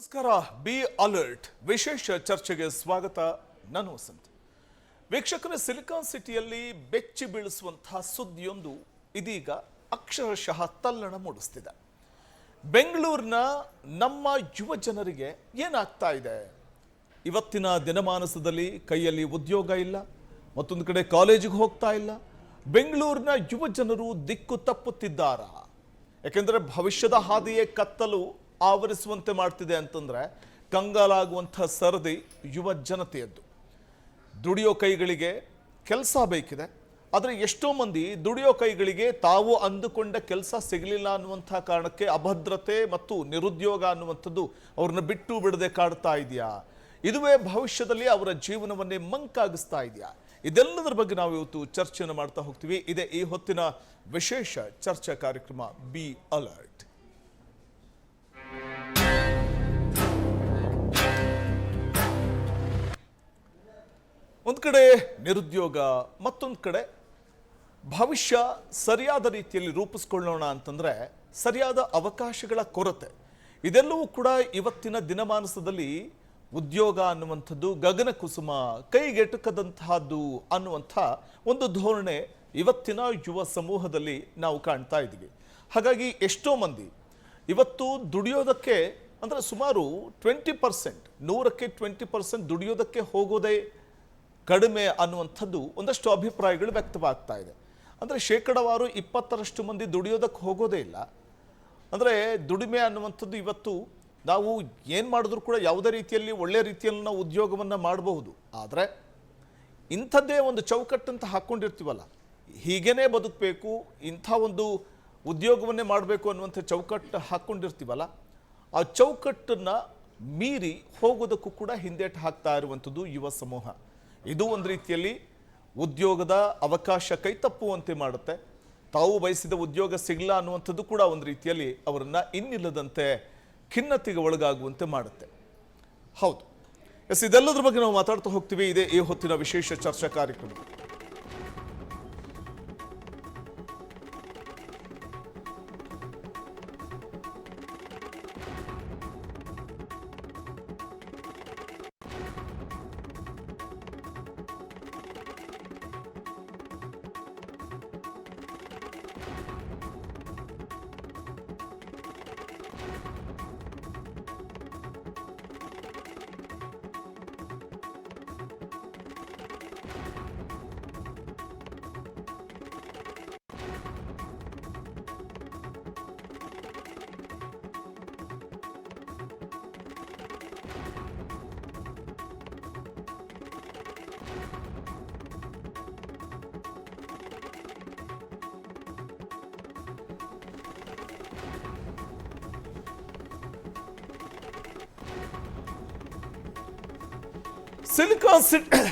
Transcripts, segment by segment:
ನಮಸ್ಕಾರ. Be alert ವಿಶೇಷ ಚರ್ಚೆಗೆ ಸ್ವಾಗತ. ನಾನು ವಸಂತ್. ವೀಕ್ಷಕರ, ಸಿಲಿಕಾನ್ ಸಿಟಿಯಲ್ಲಿ ಬೆಚ್ಚಿ ಬೀಳಿಸುವಂತಹ ಸುದ್ದಿಯೊಂದು ಇದೀಗ ಅಕ್ಷರಶಃ ತಲ್ಲಣ ಮೂಡಿಸ್ತಿದೆ. ಬೆಂಗಳೂರಿನ ನಮ್ಮ ಯುವ ಜನರಿಗೆ ಏನಾಗ್ತಾ ಇದೆ? ಇವತ್ತಿನ ದಿನಮಾನಸದಲ್ಲಿ ಕೈಯಲ್ಲಿ ಉದ್ಯೋಗ ಇಲ್ಲ, ಮತ್ತೊಂದು ಕಡೆ ಕಾಲೇಜಿಗೆ ಹೋಗ್ತಾ ಇಲ್ಲ. ಬೆಂಗಳೂರಿನ ಯುವ ಜನರು ದಿಕ್ಕು ತಪ್ಪುತ್ತಿದ್ದಾರಾ? ಯಾಕೆಂದರೆ ಭವಿಷ್ಯದ ಹಾದಿಯೇ ಕತ್ತಲು ಆವರಿಸುವಂತೆ ಮಾಡ್ತಿದೆ ಅಂತಂದರೆ ಕಂಗಾಲಾಗುವಂಥ ಸರದಿ ಯುವ ಜನತೆಯದ್ದು. ದುಡಿಯೋ ಕೈಗಳಿಗೆ ಕೆಲಸ ಬೇಕಿದೆ, ಆದರೆ ಎಷ್ಟೋ ಮಂದಿ ದುಡಿಯೋ ಕೈಗಳಿಗೆ ತಾವು ಅಂದುಕೊಂಡ ಕೆಲಸ ಸಿಗಲಿಲ್ಲ ಅನ್ನುವಂಥ ಕಾರಣಕ್ಕೆ ಅಭದ್ರತೆ ಮತ್ತು ನಿರುದ್ಯೋಗ ಅನ್ನುವಂಥದ್ದು ಅವ್ರನ್ನ ಬಿಟ್ಟು ಬಿಡದೆ ಕಾಡ್ತಾ ಇದೆಯಾ? ಇದುವೇ ಭವಿಷ್ಯದಲ್ಲಿ ಅವರ ಜೀವನವನ್ನೇ ಮಂಕಾಗಿಸ್ತಾ ಇದೆಯಾ? ಇದೆಲ್ಲದರ ಬಗ್ಗೆ ನಾವು ಇವತ್ತು ಚರ್ಚೆಯನ್ನು ಮಾಡ್ತಾ ಹೋಗ್ತೀವಿ. ಇದೇ ಈ ಹೊತ್ತಿನ ವಿಶೇಷ ಚರ್ಚಾ ಕಾರ್ಯಕ್ರಮ ಬಿ ಅಲರ್ಟ್. ಒಂದು ಕಡೆ ನಿರುದ್ಯೋಗ, ಮತ್ತೊಂದು ಕಡೆ ಭವಿಷ್ಯ ಸರಿಯಾದ ರೀತಿಯಲ್ಲಿ ರೂಪಿಸ್ಕೊಳ್ಳೋಣ ಅಂತಂದರೆ ಸರಿಯಾದ ಅವಕಾಶಗಳ ಕೊರತೆ. ಇದೆಲ್ಲವೂ ಕೂಡ ಇವತ್ತಿನ ದಿನಮಾನಸದಲ್ಲಿ ಉದ್ಯೋಗ ಅನ್ನುವಂಥದ್ದು ಗಗನ ಕುಸುಮ, ಕೈಗೆಟುಕದಂತಹದ್ದು ಅನ್ನುವಂಥ ಒಂದು ಧೋರಣೆ ಇವತ್ತಿನ ಯುವ ಸಮೂಹದಲ್ಲಿ ನಾವು ಕಾಣ್ತಾ ಇದ್ದೀವಿ. ಹಾಗಾಗಿ ಎಷ್ಟೋ ಮಂದಿ ಇವತ್ತು ದುಡಿಯೋದಕ್ಕೆ ಅಂದರೆ ಸುಮಾರು 20%, 100ಕ್ಕೆ 20% ದುಡಿಯೋದಕ್ಕೆ ಹೋಗೋದೇ ಕಡಿಮೆ ಅನ್ನುವಂಥದ್ದು ಒಂದಷ್ಟು ಅಭಿಪ್ರಾಯಗಳು ವ್ಯಕ್ತವಾಗ್ತಾ ಇದೆ. ಅಂದರೆ ಶೇಕಡವಾರು 20% ಮಂದಿ ದುಡಿಯೋದಕ್ಕೆ ಹೋಗೋದೇ ಇಲ್ಲ. ಅಂದರೆ ದುಡಿಮೆ ಅನ್ನುವಂಥದ್ದು ಇವತ್ತು ನಾವು ಏನು ಮಾಡಿದ್ರೂ ಕೂಡ ಯಾವುದೇ ರೀತಿಯಲ್ಲಿ ಒಳ್ಳೆಯ ರೀತಿಯಲ್ಲಿ ನಾವು ಉದ್ಯೋಗವನ್ನು ಮಾಡಬಹುದು. ಆದರೆ ಇಂಥದ್ದೇ ಒಂದು ಚೌಕಟ್ಟಂತ ಹಾಕ್ಕೊಂಡಿರ್ತೀವಲ್ಲ, ಹೀಗೇ ಬದುಕಬೇಕು, ಇಂಥ ಒಂದು ಉದ್ಯೋಗವನ್ನೇ ಮಾಡಬೇಕು ಅನ್ನುವಂಥ ಚೌಕಟ್ಟು ಹಾಕ್ಕೊಂಡಿರ್ತೀವಲ್ಲ, ಆ ಚೌಕಟ್ಟನ್ನು ಮೀರಿ ಹೋಗೋದಕ್ಕೂ ಕೂಡ ಹಿಂದೇಟು ಹಾಕ್ತಾ ಇರುವಂಥದ್ದು ಯುವ ಸಮೂಹ. ಇದು ಒಂದು ರೀತಿಯಲ್ಲಿ ಉದ್ಯೋಗದ ಅವಕಾಶ ಕೈತಪ್ಪುವಂತೆ ಮಾಡುತ್ತೆ. ತಾವು ಬಯಸಿದ ಉದ್ಯೋಗ ಸಿಗಲ್ಲ ಅನ್ನುವಂಥದ್ದು ಕೂಡ ಒಂದು ರೀತಿಯಲ್ಲಿ ಅವರನ್ನು ಇನ್ನಿಲ್ಲದಂತೆ ಖಿನ್ನತೆಗೆ ಒಳಗಾಗುವಂತೆ ಮಾಡುತ್ತೆ. ಹೌದು, ಎಸ್, ಇದೆಲ್ಲದ್ರ ಬಗ್ಗೆ ನಾವು ಮಾತಾಡ್ತಾ ಹೋಗ್ತೀವಿ. ಇದೇ ಈ ಹೊತ್ತಿನ ವಿಶೇಷ ಚರ್ಚಾ ಕಾರ್ಯಕ್ರಮ.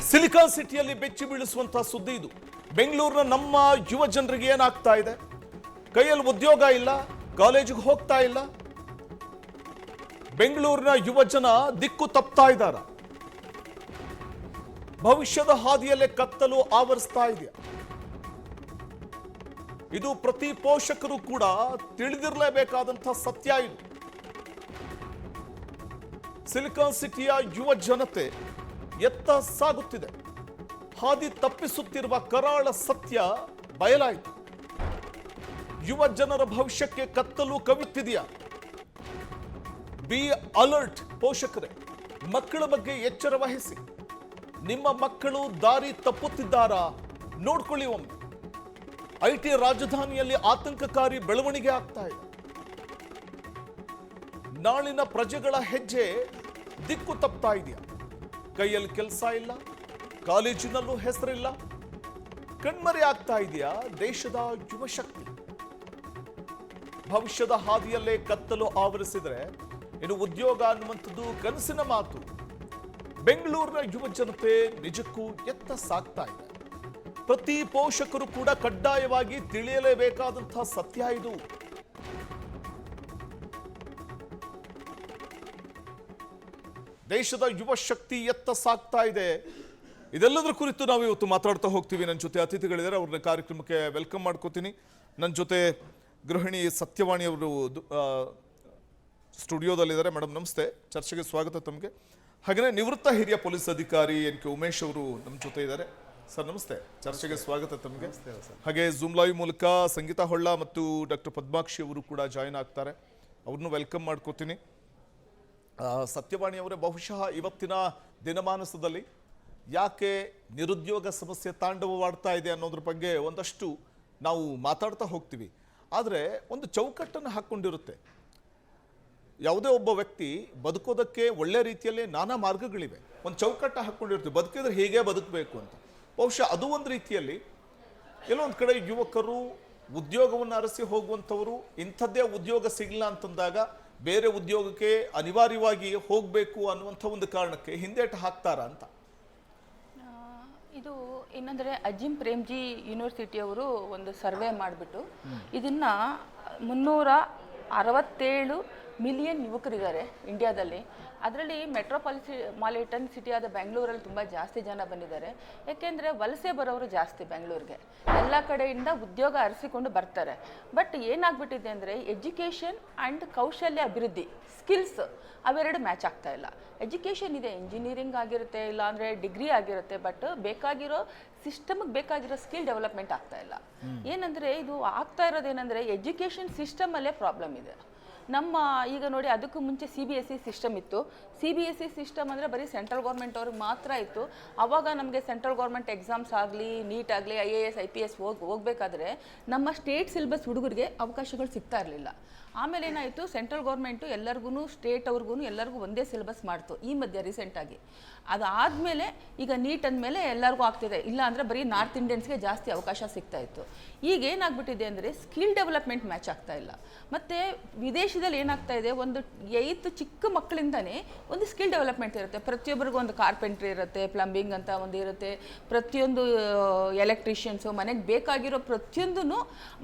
ಸಿಲಿಕಾನ್ ಸಿಟಿಯಲ್ಲಿ ಬೆಚ್ಚಿ ಬೀಳಿಸುವಂತಹ ಸುದ್ದಿ ಇದು. ಬೆಂಗಳೂರಿನ ನಮ್ಮ ಯುವ ಜನರಿಗೆ ಏನಾಗ್ತಾ ಇದೆ? ಕೈಯಲ್ಲಿ ಉದ್ಯೋಗ ಇಲ್ಲ, ಕಾಲೇಜಿಗೆ ಹೋಗ್ತಾ ಇಲ್ಲ. ಬೆಂಗಳೂರಿನ ಯುವ ಜನ ದಿಕ್ಕು ತಪ್ತಾ ಇದ್ದಾರ. ಭವಿಷ್ಯದ ಹಾದಿಯಲ್ಲೇ ಕತ್ತಲು ಆವರಿಸ್ತಾ ಇದೆ. ಇದು ಪ್ರತಿ ಪೋಷಕರು ಕೂಡ ತಿಳಿದಿರಲೇಬೇಕಾದಂತಹ ಸತ್ಯ. ಇದು ಸಿಲಿಕಾನ್ ಸಿಟಿಯ ಯುವ ಜನತೆ ಎತ್ತ ಸಾಗುತ್ತಿದೆ. ಹಾದಿ ತಪ್ಪಿಸುತ್ತಿರುವ ಕರಾಳ ಸತ್ಯ ಬಯಲಾಯಿತು. ಯುವ ಜನರ ಭವಿಷ್ಯಕ್ಕೆ ಕತ್ತಲು ಕವಿಯುತ್ತಿದೆಯಾ? ಬಿ ಅಲರ್ಟ್ ಪೋಷಕರೇ, ಮಕ್ಕಳ ಬಗ್ಗೆ ಎಚ್ಚರ ವಹಿಸಿ. ನಿಮ್ಮ ಮಕ್ಕಳು ದಾರಿ ತಪ್ಪುತ್ತಿದ್ದಾರಾ ನೋಡ್ಕೊಳ್ಳಿ ಒಮ್ಮೆ. ಐಟಿ ರಾಜಧಾನಿಯಲ್ಲಿ ಆತಂಕಕಾರಿ ಬೆಳವಣಿಗೆ ಆಗ್ತಾ ಇದೆ. ನಾಳಿನ ಪ್ರಜೆಗಳ ಹೆಜ್ಜೆ ದಿಕ್ಕು ತಪ್ತಾ ಇದೆಯಾ? ಕೈಯಲ್ಲಿ ಕೆಲಸ ಇಲ್ಲ, ಕಾಲೇಜಿನಲ್ಲೂ ಹೆಸರಿಲ್ಲ, ಕಣ್ಮರೆ ಆಗ್ತಾ ಇದೆಯಾ ದೇಶದ ಯುವ ಶಕ್ತಿ? ಭವಿಷ್ಯದ ಹಾದಿಯಲ್ಲೇ ಕತ್ತಲು ಆವರಿಸಿದರೆ ಇನ್ನು ಉದ್ಯೋಗ ಅನ್ನುವಂಥದ್ದು ಕನಸಿನ ಮಾತು. ಬೆಂಗಳೂರಿನ ಯುವ ಜನತೆ ನಿಜಕ್ಕೂ ಎತ್ತ ಸಾಗ್ತಾ ಇದೆ. ಪ್ರತಿ ಪೋಷಕರು ಕೂಡ ಕಡ್ಡಾಯವಾಗಿ ತಿಳಿಯಲೇಬೇಕಾದಂತಹ ಸತ್ಯ ಇದು. ದೇಶದ ಯುವ ಶಕ್ತಿ ಎತ್ತ ಸಾಗ್ತಾ ಇದೆ. ಇದೆಲ್ಲದರ ಕುರಿತು ನಾವು ಇವತ್ತು ಮಾತಾಡ್ತಾ ಹೋಗ್ತೀವಿ. ನನ್ನ ಜೊತೆ ಅತಿಥಿಗಳಿದ್ದಾರೆ, ಅವ್ರನ್ನ ಕಾರ್ಯಕ್ರಮಕ್ಕೆ ವೆಲ್ಕಮ್ ಮಾಡ್ಕೋತೀನಿ. ನನ್ನ ಜೊತೆ ಗೃಹಿಣಿ ಸತ್ಯವಾಣಿ ಅವರು ಸ್ಟುಡಿಯೋದಲ್ಲಿದ್ದಾರೆ. ಮೇಡಮ್ ನಮಸ್ತೆ, ಚರ್ಚೆಗೆ ಸ್ವಾಗತ ತಮಗೆ. ಹಾಗೆಯೇ ನಿವೃತ್ತ ಹಿರಿಯ ಪೊಲೀಸ್ ಅಧಿಕಾರಿ ಎನ್ ಕೆ ಉಮೇಶ್ ಅವರು ನಮ್ಮ ಜೊತೆ ಇದ್ದಾರೆ. ಸರ್ ನಮಸ್ತೆ, ಚರ್ಚೆಗೆ ಸ್ವಾಗತ ತಮಗೆ. ಹಾಗೆ ಝೂಮ್ ಲೈವ್ ಮೂಲಕ ಸಂಗೀತಾ ಹೊಳ್ಳ ಮತ್ತು ಡಾಕ್ಟರ್ ಪದ್ಮಾಕ್ಷಿ ಅವರು ಕೂಡ ಜಾಯಿನ್ ಆಗ್ತಾರೆ. ಅವ್ರನ್ನೂ ವೆಲ್ಕಮ್ ಮಾಡ್ಕೋತೀನಿ. ಸತ್ಯವಾಣಿ ಅವರೇ, ಬಹುಶಃ ಇವತ್ತಿನ ದಿನಮಾನಸದಲ್ಲಿ ಯಾಕೆ ನಿರುದ್ಯೋಗ ಸಮಸ್ಯೆ ತಾಂಡವವಾಡ್ತಾ ಇದೆ ಅನ್ನೋದ್ರ ಬಗ್ಗೆ ಒಂದಷ್ಟು ನಾವು ಮಾತಾಡ್ತಾ ಹೋಗ್ತೀವಿ. ಆದರೆ ಒಂದು ಚೌಕಟ್ಟನ್ನು ಹಾಕ್ಕೊಂಡಿರುತ್ತೆ. ಯಾವುದೇ ಒಬ್ಬ ವ್ಯಕ್ತಿ ಬದುಕೋದಕ್ಕೆ ಒಳ್ಳೆ ರೀತಿಯಲ್ಲಿ ನಾನಾ ಮಾರ್ಗಗಳಿವೆ. ಒಂದು ಚೌಕಟ್ಟು ಹಾಕ್ಕೊಂಡಿರ್ತೀವಿ, ಬದುಕಿದ್ರೆ ಹೀಗೆ ಬದುಕಬೇಕು ಅಂತ. ಬಹುಶಃ ಅದು ಒಂದು ರೀತಿಯಲ್ಲಿ ಎಲ್ಲೊಂದು ಕಡೆ ಯುವಕರು ಉದ್ಯೋಗವನ್ನು ಅರಸಿ ಹೋಗುವಂಥವರು ಇಂಥದ್ದೇ ಉದ್ಯೋಗ ಸಿಗಲ್ಲ ಅಂತಂದಾಗ ಬೇರೆ ಉದ್ಯೋಗಕ್ಕೆ ಅನಿವಾರ್ಯವಾಗಿ ಹೋಗಬೇಕು ಅನ್ನುವಂಥ ಒಂದು ಕಾರಣಕ್ಕೆ ಹಿಂದೇಟು ಹಾಕ್ತಾರ ಅಂತ. ಇದು ಏನಂದರೆ ಅಜಿಂ ಪ್ರೇಮ್ಜಿ ಯೂನಿವರ್ಸಿಟಿಯವರು ಒಂದು ಸರ್ವೆ ಮಾಡಿಬಿಟ್ಟು ಇದನ್ನ 367 ಮಿಲಿಯನ್ ಯುವಕರಿದ್ದಾರೆ ಇಂಡಿಯಾದಲ್ಲಿ. ಅದರಲ್ಲಿ ಮೆಟ್ರೋಪಾಲಿಟನ್ ಸಿಟಿಯಾದ ಬೆಂಗಳೂರಲ್ಲಿ ತುಂಬ ಜಾಸ್ತಿ ಜನ ಬಂದಿದ್ದಾರೆ. ಯಾಕೆಂದರೆ ವಲಸೆ ಬರೋರು ಜಾಸ್ತಿ ಬೆಂಗಳೂರಿಗೆ, ಎಲ್ಲ ಕಡೆಯಿಂದ ಉದ್ಯೋಗ ಅರಸಿಕೊಂಡು ಬರ್ತಾರೆ. ಬಟ್ ಏನಾಗ್ಬಿಟ್ಟಿದೆ ಅಂದರೆ ಎಜುಕೇಷನ್ ಆ್ಯಂಡ್ ಕೌಶಲ್ಯ ಅಭಿವೃದ್ಧಿ, ಸ್ಕಿಲ್ಸ್ ಅವೆರಡು ಮ್ಯಾಚ್ ಆಗ್ತಾ ಇಲ್ಲ. ಎಜುಕೇಷನ್ ಇದೆ, ಇಂಜಿನಿಯರಿಂಗ್ ಆಗಿರುತ್ತೆ, ಇಲ್ಲಾಂದರೆ ಡಿಗ್ರಿ ಆಗಿರುತ್ತೆ, ಬಟ್ ಬೇಕಾಗಿರೋ ಸಿಸ್ಟಮ್ಗೆ ಬೇಕಾಗಿರೋ ಸ್ಕಿಲ್ ಡೆವಲಪ್ಮೆಂಟ್ ಆಗ್ತಾ ಇಲ್ಲ. ಏನಂದರೆ ಇದು ಆಗ್ತಾ ಇರೋದೇನೆಂದರೆ ಎಜುಕೇಷನ್ ಸಿಸ್ಟಮಲ್ಲೇ ಪ್ರಾಬ್ಲಮ್ ಇದೆ. ನಮ್ಮ ಈಗ ನೋಡಿ, ಅದಕ್ಕೂ ಮುಂಚೆ CBSE ಸಿಸ್ಟಮ್ ಇತ್ತು. CBSE ಸಿಸ್ಟಮ್ ಅಂದರೆ ಬರೀ ಸೆಂಟ್ರಲ್ ಗೌರ್ಮೆಂಟ್ ಅವ್ರಿಗೆ ಮಾತ್ರ ಇತ್ತು. ಆವಾಗ ನಮಗೆ ಸೆಂಟ್ರಲ್ ಗೌರ್ಮೆಂಟ್ ಎಕ್ಸಾಮ್ಸ್ ಆಗಲಿ, ನೀಟ್ ಆಗಲಿ, IAS IPS ಹೋಗಬೇಕಾದ್ರೆ ನಮ್ಮ ಸ್ಟೇಟ್ ಸಿಲೆಬಸ್ ಹುಡುಗರಿಗೆ ಅವಕಾಶಗಳು ಸಿಗ್ತಾ ಇರಲಿಲ್ಲ. ಆಮೇಲೆ ಏನಾಯಿತು, ಸೆಂಟ್ರಲ್ ಗೌರ್ಮೆಂಟು ಎಲ್ಲರಿಗೂ ಸ್ಟೇಟ್ ಅವ್ರಿಗೂ ಎಲ್ಲರಿಗೂ ಒಂದೇ ಸಿಲೆಬಸ್ ಮಾಡ್ತು ಈ ಮಧ್ಯೆ ರೀಸೆಂಟಾಗಿ. ಅದಾದಮೇಲೆ ಈಗ ನೀಟ್ ಅಂದಮೇಲೆ ಎಲ್ಲರಿಗೂ ಆಗ್ತಿದೆ, ಇಲ್ಲ ಅಂದರೆ ಬರೀ ನಾರ್ತ್ ಇಂಡಿಯನ್ಸ್ಗೆ ಜಾಸ್ತಿ ಅವಕಾಶ ಸಿಗ್ತಾ ಇತ್ತು. ಈಗ ಏನಾಗ್ಬಿಟ್ಟಿದೆ ಅಂದರೆ ಸ್ಕಿಲ್ ಡೆವಲಪ್ಮೆಂಟ್ ಮ್ಯಾಚ್ ಆಗ್ತಾ ಇಲ್ಲ. ಮತ್ತು ವಿದೇಶದಲ್ಲಿ ಏನಾಗ್ತಾ ಇದೆ, ಒಂದು 8 ಚಿಕ್ಕ ಮಕ್ಕಳಿಂದನೇ ಒಂದು ಸ್ಕಿಲ್ ಡೆವಲಪ್ಮೆಂಟ್ ಇರುತ್ತೆ. ಪ್ರತಿಯೊಬ್ಬರಿಗೂ ಒಂದು ಕಾರ್ಪೆಂಟ್ರಿ ಇರುತ್ತೆ, ಪ್ಲಂಬಿಂಗ್ ಅಂತ ಒಂದು ಇರುತ್ತೆ, ಪ್ರತಿಯೊಂದು ಎಲೆಕ್ಟ್ರಿಷಿಯನ್ಸು, ಮನೆಗೆ ಬೇಕಾಗಿರೋ ಪ್ರತಿಯೊಂದೂ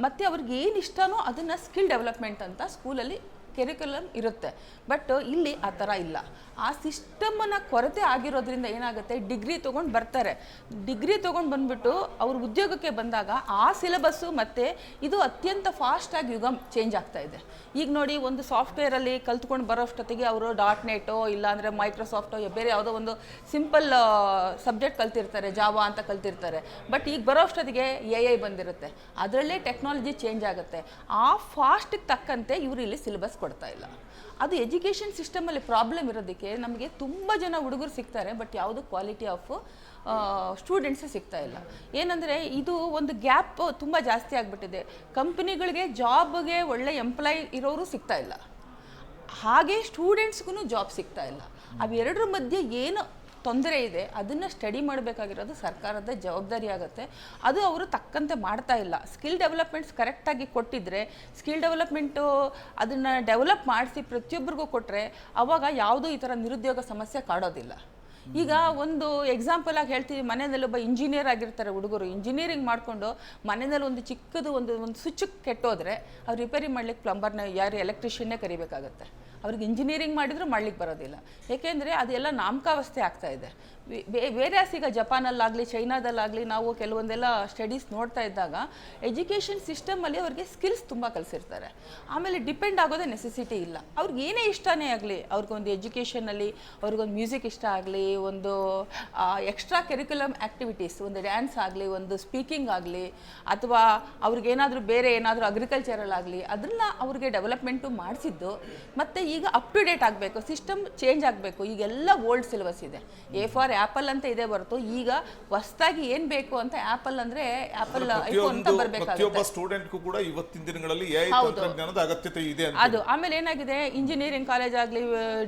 ಮತ್ತು ಅವ್ರಿಗೆ ಏನು ಇಷ್ಟನೋ ಅದನ್ನು ಸ್ಕಿಲ್ ಡೆವಲಪ್ಮೆಂಟ್ ಅಂತ ಸ್ಕೂಲಲ್ಲಿ ಕೆರಿಕ್ಯುಲಮ್ ಇರುತ್ತೆ. ಬಟ್ ಇಲ್ಲಿ ಆ ಥರ ಇಲ್ಲ. ಆ ಸಿಸ್ಟಮನ್ನು ಕೊರತೆ ಆಗಿರೋದ್ರಿಂದ ಏನಾಗುತ್ತೆ, ಡಿಗ್ರಿ ತೊಗೊಂಡು ಬರ್ತಾರೆ. ಡಿಗ್ರಿ ತೊಗೊಂಡು ಬಂದುಬಿಟ್ಟು ಅವ್ರ ಉದ್ಯೋಗಕ್ಕೆ ಬಂದಾಗ ಆ ಸಿಲೆಬಸ್ಸು ಮತ್ತು ಇದು ಅತ್ಯಂತ ಫಾಸ್ಟಾಗಿ ಯುಗ ಚೇಂಜ್ ಆಗ್ತಾ ಇದೆ. ಈಗ ನೋಡಿ, ಒಂದು ಸಾಫ್ಟ್ವೇರಲ್ಲಿ ಕಲ್ತ್ಕೊಂಡು ಬರೋಷ್ಟೊತ್ತಿಗೆ ಅವರು .NETೋ ಇಲ್ಲಾಂದರೆ ಮೈಕ್ರೋಸಾಫ್ಟೋ ಬೇರೆ ಯಾವುದೋ ಒಂದು ಸಿಂಪಲ್ ಸಬ್ಜೆಕ್ಟ್ ಕಲ್ತಿರ್ತಾರೆ, ಜಾವಾ ಅಂತ ಕಲ್ತಿರ್ತಾರೆ. ಬಟ್ ಈಗ ಬರೋಷ್ಟೊತ್ತಿಗೆ AI ಬಂದಿರುತ್ತೆ, ಅದರಲ್ಲೇ ಟೆಕ್ನಾಲಜಿ ಚೇಂಜ್ ಆಗುತ್ತೆ. ಆ ಫಾಸ್ಟಿಗೆ ತಕ್ಕಂತೆ ಇವರು ಇಲ್ಲಿ ಸಿಲೆಬಸ್ ಕೊಡ್ತಾ ಇಲ್ಲ. ಅದು ಎಜುಕೇಷನ್ ಸಿಸ್ಟಮಲ್ಲಿ ಪ್ರಾಬ್ಲಮ್ ಇರೋದಕ್ಕೆ ನಮಗೆ ತುಂಬ ಜನ ಹುಡುಗರು ಸಿಗ್ತಾರೆ, ಬಟ್ ಯಾವುದು ಕ್ವಾಲಿಟಿ ಆಫ್ ಸ್ಟೂಡೆಂಟ್ಸೇ ಸಿಗ್ತಾ ಇಲ್ಲ. ಏನಂದರೆ ಇದು ಒಂದು ಗ್ಯಾಪ್ ತುಂಬ ಜಾಸ್ತಿ ಆಗಿಬಿಟ್ಟಿದೆ. ಕಂಪ್ನಿಗಳಿಗೆ ಜಾಬ್ಗೆ ಒಳ್ಳೆ ಎಂಪ್ಲಾಯ್ ಇರೋರು ಸಿಗ್ತಾ ಇಲ್ಲ, ಹಾಗೆ ಸ್ಟೂಡೆಂಟ್ಸ್ಗೂ ಜಾಬ್ ಸಿಗ್ತಾ ಇಲ್ಲ. ಅವೆರಡರ ಮಧ್ಯೆ ಏನು ತೊಂದರೆ ಇದೆ ಅದನ್ನು ಸ್ಟಡಿ ಮಾಡಬೇಕಾಗಿರೋದು ಸರ್ಕಾರದ ಜವಾಬ್ದಾರಿ ಆಗುತ್ತೆ. ಅದು ಅವರು ತಕ್ಕಂತೆ ಮಾಡ್ತಾ ಇಲ್ಲ. ಸ್ಕಿಲ್ ಡೆವಲಪ್ಮೆಂಟ್ಸ್ ಕರೆಕ್ಟಾಗಿ ಕೊಟ್ಟಿದ್ದರೆ, ಸ್ಕಿಲ್ ಡೆವಲಪ್ಮೆಂಟು ಅದನ್ನು ಡೆವಲಪ್ ಮಾಡಿಸಿ ಪ್ರತಿಯೊಬ್ಬರಿಗೂ ಕೊಟ್ಟರೆ ಆವಾಗ ಯಾವುದೂ ಈ ಥರ ನಿರುದ್ಯೋಗ ಸಮಸ್ಯೆ ಕಾಡೋದಿಲ್ಲ. ಈಗ ಒಂದು ಎಕ್ಸಾಂಪಲ್ ಆಗಿ ಹೇಳ್ತೀವಿ, ಮನೆಯಲ್ಲಿ ಒಬ್ಬ ಇಂಜಿನಿಯರ್ ಆಗಿರ್ತಾರೆ ಹುಡುಗರು, ಇಂಜಿನಿಯರಿಂಗ್ ಮಾಡಿಕೊಂಡು ಮನೆಯಲ್ಲಿ ಒಂದು ಚಿಕ್ಕದು ಒಂದು ಸ್ವಿಚ್ ಕೆಟ್ಟೋದ್ರೆ ಅವ್ರು ರಿಪೇರಿ ಮಾಡ್ಲಿಕ್ಕೆ ಪ್ಲಂಬರ್ನ ಯಾರು ಎಲೆಕ್ಟ್ರಿಷಿಯನ್ನೇ ಕರಿಬೇಕಾಗತ್ತೆ. ಅವ್ರಿಗೆ ಇಂಜಿನಿಯರಿಂಗ್ ಮಾಡಿದರೂ ಮಾಡ್ಲಿಕ್ಕೆ ಬರೋದಿಲ್ಲ, ಏಕೆಂದರೆ ಅದೆಲ್ಲ ನಾಮಕಾವಸ್ಥೆ ಆಗ್ತಾ ಇದೆ. ಬೇರೆ ಈಗ ಜಪಾನಲ್ಲಾಗಲಿ ಚೈನಾದಲ್ಲಾಗಲಿ ನಾವು ಕೆಲವೊಂದೆಲ್ಲ ಸ್ಟಡೀಸ್ ನೋಡ್ತಾ ಇದ್ದಾಗ ಎಜುಕೇಷನ್ ಸಿಸ್ಟಮಲ್ಲಿ ಅವ್ರಿಗೆ ಸ್ಕಿಲ್ಸ್ ತುಂಬ ಕಲಿಸಿರ್ತಾರೆ. ಆಮೇಲೆ ಡಿಪೆಂಡ್ ಆಗೋದೇ ನೆಸೆಸಿಟಿ ಇಲ್ಲ. ಅವ್ರಿಗೆ ಏನೇ ಇಷ್ಟನೇ ಆಗಲಿ, ಅವ್ರಿಗೊಂದು ಎಜುಕೇಷನಲ್ಲಿ ಅವ್ರಿಗೊಂದು ಮ್ಯೂಸಿಕ್ ಇಷ್ಟ ಆಗಲಿ, ಒಂದು ಎಕ್ಸ್ಟ್ರಾ ಕರಿಕ್ಯುಲಮ್ ಆ್ಯಕ್ಟಿವಿಟೀಸ್, ಒಂದು ಡ್ಯಾನ್ಸ್ ಆಗಲಿ, ಒಂದು ಸ್ಪೀಕಿಂಗ್ ಆಗಲಿ, ಅಥವಾ ಅವ್ರಿಗೇನಾದರೂ ಬೇರೆ ಏನಾದರೂ ಅಗ್ರಿಕಲ್ಚರಲ್ ಆಗಲಿ, ಅದನ್ನು ಅವ್ರಿಗೆ ಡೆವಲಪ್ಮೆಂಟು ಮಾಡಿಸಿದ್ದು. ಮತ್ತು ಈಗ ಅಪ್ ಟು ಡೇಟ್ ಆಗಬೇಕು, ಸಿಸ್ಟಮ್ ಚೇಂಜ್ ಆಗಬೇಕು. ಈಗೆಲ್ಲ ಓಲ್ಡ್ ಸಿಲೆಬಸ್ ಇದೆ. A ಫಾರ್ ಆ್ಯಪಲ್ ಅಂತ ಇದೆ ಹೊರತು ಈಗ ಹೊಸದಾಗಿ ಏನು ಬೇಕು ಅಂತ ಆ್ಯಪಲ್ ಅಂದರೆ ಆ್ಯಪಲ್ ಐಫೋನ್ ಅಂತ ಬರಬೇಕಾಗುತ್ತೆ. ಸ್ಟೂಡೆಂಟ್ಗೂ ಕೂಡ ಇವತ್ತಿನ ದಿನಗಳಲ್ಲಿ AI ತಂತ್ರಜ್ಞಾನದ ಅಗತ್ಯತೆ ಇದೆ ಅದು. ಆಮೇಲೆ ಏನಾಗಿದೆ, ಇಂಜಿನಿಯರಿಂಗ್ ಕಾಲೇಜ್ ಆಗಲಿ,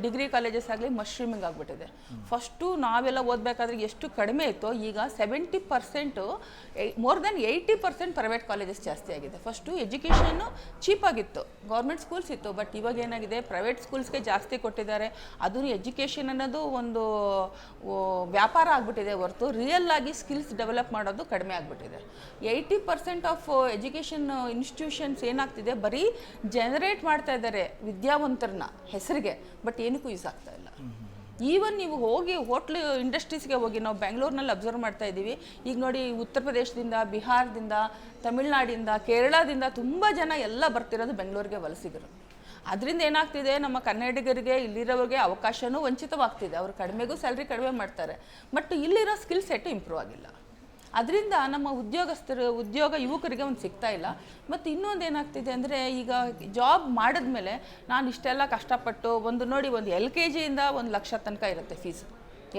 ಡಿಗ್ರಿ ಕಾಲೇಜಸ್ ಆಗಲಿ ಮಶ್ರೂಮಿಂಗ್ ಆಗಿಬಿಟ್ಟಿದೆ. ಫಸ್ಟು ನಾವೆಲ್ಲ ಓದಬೇಕಾದ್ರೆ ಎಷ್ಟು ಕಡಿಮೆ ಇತ್ತು, ಈಗ 70%, ಮೋರ್ ದೆನ್ 80% ಪ್ರೈವೇಟ್ ಕಾಲೇಜಸ್ ಜಾಸ್ತಿ ಆಗಿದೆ. ಫಸ್ಟು ಎಜುಕೇಷನ್ನು ಚೀಪಾಗಿತ್ತು, ಗೌರ್ಮೆಂಟ್ ಸ್ಕೂಲ್ಸ್ ಇತ್ತು, ಬಟ್ ಇವಾಗ ಏನಾಗಿದೆ ಪ್ರೈವೇಟ್ ಸ್ಕೂಲ್ಸ್ಗೆ ಜಾಸ್ತಿ ಕೊಟ್ಟಿದ್ದಾರೆ. ಅದು ಎಜುಕೇಷನ್ ಅನ್ನೋದು ಒಂದು ವ್ಯಾಪಾರ ಆಗಿಬಿಟ್ಟಿದೆ ಹೊರತು ರಿಯಲ್ ಆಗಿ ಸ್ಕಿಲ್ಸ್ ಡೆವಲಪ್ ಮಾಡೋದು ಕಡಿಮೆ ಆಗಿಬಿಟ್ಟಿದೆ. 80% ಆಫ್ ಎಜುಕೇಷನ್ ಇನ್ಸ್ಟಿಟ್ಯೂಷನ್ಸ್ ಏನಾಗ್ತಿದೆ, ಬರೀ ಜನರೇಟ್ ಮಾಡ್ತಾ ಇದ್ದಾರೆ ವಿದ್ಯಾವಂತರನ್ನ ಹೆಸರಿಗೆ, ಬಟ್ ಏನಕ್ಕೂ ಯೂಸ್ ಆಗ್ತಾ ಇಲ್ಲ. ಈವನ್ ನೀವು ಹೋಗಿ ಹೋಟ್ಲು ಇಂಡಸ್ಟ್ರೀಸ್ಗೆ ಹೋಗಿ, ನಾವು ಬೆಂಗಳೂರಿನಲ್ಲಿ ಅಬ್ಸರ್ವ್ ಮಾಡ್ತಾ ಇದ್ದೀವಿ. ಈಗ ನೋಡಿ, ಉತ್ತರ ಪ್ರದೇಶದಿಂದ, ಬಿಹಾರದಿಂದ, ತಮಿಳ್ನಾಡಿಂದ, ಕೇರಳದಿಂದ ತುಂಬ ಜನ ಎಲ್ಲ ಬರ್ತಿರೋದು ಬೆಂಗಳೂರಿಗೆ ವಲಸಿಗರು. ಅದರಿಂದ ಏನಾಗ್ತಿದೆ, ನಮ್ಮ ಕನ್ನಡಿಗರಿಗೆ ಇಲ್ಲಿರೋರಿಗೆ ಅವಕಾಶನೂ ವಂಚಿತವಾಗ್ತಿದೆ. ಅವರು ಕಡಿಮೆಗೂ ಸ್ಯಾಲ್ರಿ ಕಡಿಮೆ ಮಾಡ್ತಾರೆ, ಬಟ್ ಇಲ್ಲಿರೋ ಸ್ಕಿಲ್ ಸೆಟ್ ಇಂಪ್ರೂವ್ ಆಗಿಲ್ಲ. ಅದರಿಂದ ನಮ್ಮ ಉದ್ಯೋಗ ಯುವಕರಿಗೆ ಒಂದು ಸಿಗ್ತಾ ಇಲ್ಲ. ಮತ್ತು ಇನ್ನೊಂದು ಏನಾಗ್ತಿದೆ ಅಂದರೆ, ಈಗ ಜಾಬ್ ಮಾಡಿದ್ಮೇಲೆ ನಾನು ಇಷ್ಟೆಲ್ಲ ಕಷ್ಟಪಟ್ಟು ಒಂದು LKG ಇಂದ 1 ಲಕ್ಷ ತನಕ ಇರುತ್ತೆ ಫೀಸ್.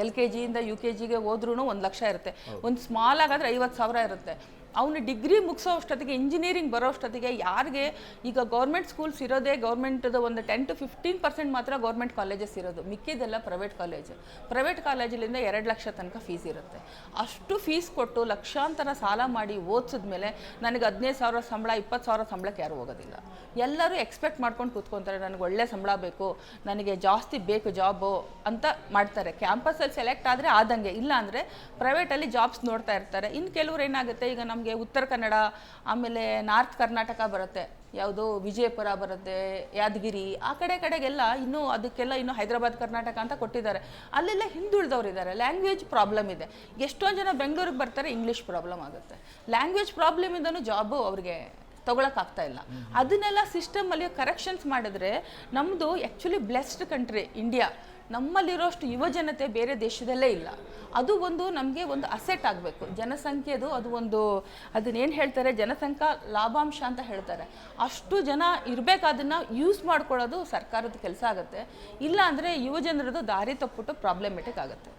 LKG ಇಂದ UKGಗೆ ಹೋದ್ರೂ 1 ಲಕ್ಷ ಇರುತ್ತೆ. ಒಂದು ಸ್ಮಾಲ್ ಆಗಾದರೆ 50,000 ಇರುತ್ತೆ. ಅವನು ಡಿಗ್ರಿ ಮುಗಿಸೋ ಅಷ್ಟೊತ್ತಿಗೆ, ಇಂಜಿನಿಯರಿಂಗ್ ಬರೋ ಅಷ್ಟೊತ್ತಿಗೆ ಯಾರಿಗೆ ಈಗ ಗೌರ್ಮೆಂಟ್ ಸ್ಕೂಲ್ಸ್ ಇರೋದೇ ಗೌರ್ಮೆಂಟ್ದು ಒಂದು 10 to 15% ಮಾತ್ರ ಗೌರ್ಮೆಂಟ್ ಕಾಲೇಜಸ್ ಇರೋದು, ಮಿಕ್ಕಿದೆಲ್ಲ ಪ್ರೈವೇಟ್ ಕಾಲೇಜು. ಪ್ರೈವೇಟ್ ಕಾಲೇಜಲ್ಲಿಂದ 2 ಲಕ್ಷ ತನಕ ಫೀಸ್ ಇರುತ್ತೆ. ಅಷ್ಟು ಫೀಸ್ ಕೊಟ್ಟು ಲಕ್ಷಾಂತರ ಸಾಲ ಮಾಡಿ ಓದಿಸಿದ್ಮೇಲೆ ನನಗೆ 15,000 ಸಂಬಳ, 20,000 ಸಂಬಳಕ್ಕೆ ಯಾರು ಹೋಗೋದಿಲ್ಲ. ಎಲ್ಲರೂ ಎಕ್ಸ್ಪೆಕ್ಟ್ ಮಾಡ್ಕೊಂಡು ಕೂತ್ಕೊತಾರೆ, ನನಗೆ ಒಳ್ಳೆ ಸಂಬಳ ಬೇಕು, ನನಗೆ ಜಾಸ್ತಿ ಬೇಕು ಜಾಬು ಅಂತ ಮಾಡ್ತಾರೆ. ಕ್ಯಾಂಪಸಲ್ಲಿ ಸೆಲೆಕ್ಟ್ ಆದರೆ ಆದಂಗೆ, ಇಲ್ಲ ಅಂದರೆ ಪ್ರೈವೇಟಲ್ಲಿ ಜಾಬ್ಸ್ ನೋಡ್ತಾ ಇರ್ತಾರೆ. ಇನ್ನು ಕೆಲವ್ರು ಏನಾಗುತ್ತೆ, ಈಗ ನಮಗೆ ಉತ್ತರ ಕನ್ನಡ, ಆಮೇಲೆ ನಾರ್ತ್ ಕರ್ನಾಟಕ ಬರುತ್ತೆ, ಯಾವುದು ವಿಜಯಪುರ ಬರುತ್ತೆ, ಯಾದಗಿರಿ, ಆ ಕಡೆಗೆಲ್ಲ ಅದಕ್ಕೆಲ್ಲ ಇನ್ನೂ ಹೈದರಾಬಾದ್ ಕರ್ನಾಟಕ ಅಂತ ಕೊಟ್ಟಿದ್ದಾರೆ. ಅಲ್ಲೆಲ್ಲ ಹಿಂದುಳಿದವ್ರು ಇದ್ದಾರೆ, ಲ್ಯಾಂಗ್ವೇಜ್ ಪ್ರಾಬ್ಲಮ್ ಇದೆ. ಎಷ್ಟೊಂದು ಜನ ಬೆಂಗಳೂರಿಗೆ ಬರ್ತಾರೆ, ಇಂಗ್ಲೀಷ್ ಪ್ರಾಬ್ಲಮ್ ಆಗುತ್ತೆ. ಲ್ಯಾಂಗ್ವೇಜ್ ಪ್ರಾಬ್ಲಮಿಂದನೂ ಜಾಬು ಅವ್ರಿಗೆ ತೊಗೊಳಕ್ಕಾಗ್ತಾ ಇಲ್ಲ. ಅದನ್ನೆಲ್ಲ ಸಿಸ್ಟಮಲ್ಲಿ ಕರೆಕ್ಷನ್ಸ್ ಮಾಡಿದ್ರೆ ನಮ್ಮದು ಆ್ಯಕ್ಚುಲಿ ಬ್ಲೆಸ್ಡ್ ಕಂಟ್ರಿ ಇಂಡಿಯಾ. ನಮ್ಮಲ್ಲಿರೋಷ್ಟು ಯುವಜನತೆ ಬೇರೆ ದೇಶದಲ್ಲೇ ಇಲ್ಲ. ಅದು ಒಂದು ನಮಗೆ ಒಂದು ಅಸೆಟ್ ಆಗಬೇಕು. ಜನಸಂಖ್ಯೆದು ಅದು ಒಂದು, ಅದನ್ನೇನು ಹೇಳ್ತಾರೆ, ಜನಸಂಖ್ಯಾ ಲಾಭಾಂಶ ಅಂತ ಹೇಳ್ತಾರೆ. ಅಷ್ಟು ಜನ ಇರಬೇಕು, ಅದನ್ನು ಯೂಸ್ ಮಾಡ್ಕೊಳ್ಳೋದು ಸರ್ಕಾರದ ಕೆಲಸ ಆಗುತ್ತೆ. ಇಲ್ಲ ಅಂದರೆ ಯುವಜನರದು ದಾರಿ ತಪ್ಪಿಟ್ಟು ಪ್ರಾಬ್ಲಮೆಟಿಕ್ ಆಗುತ್ತೆ.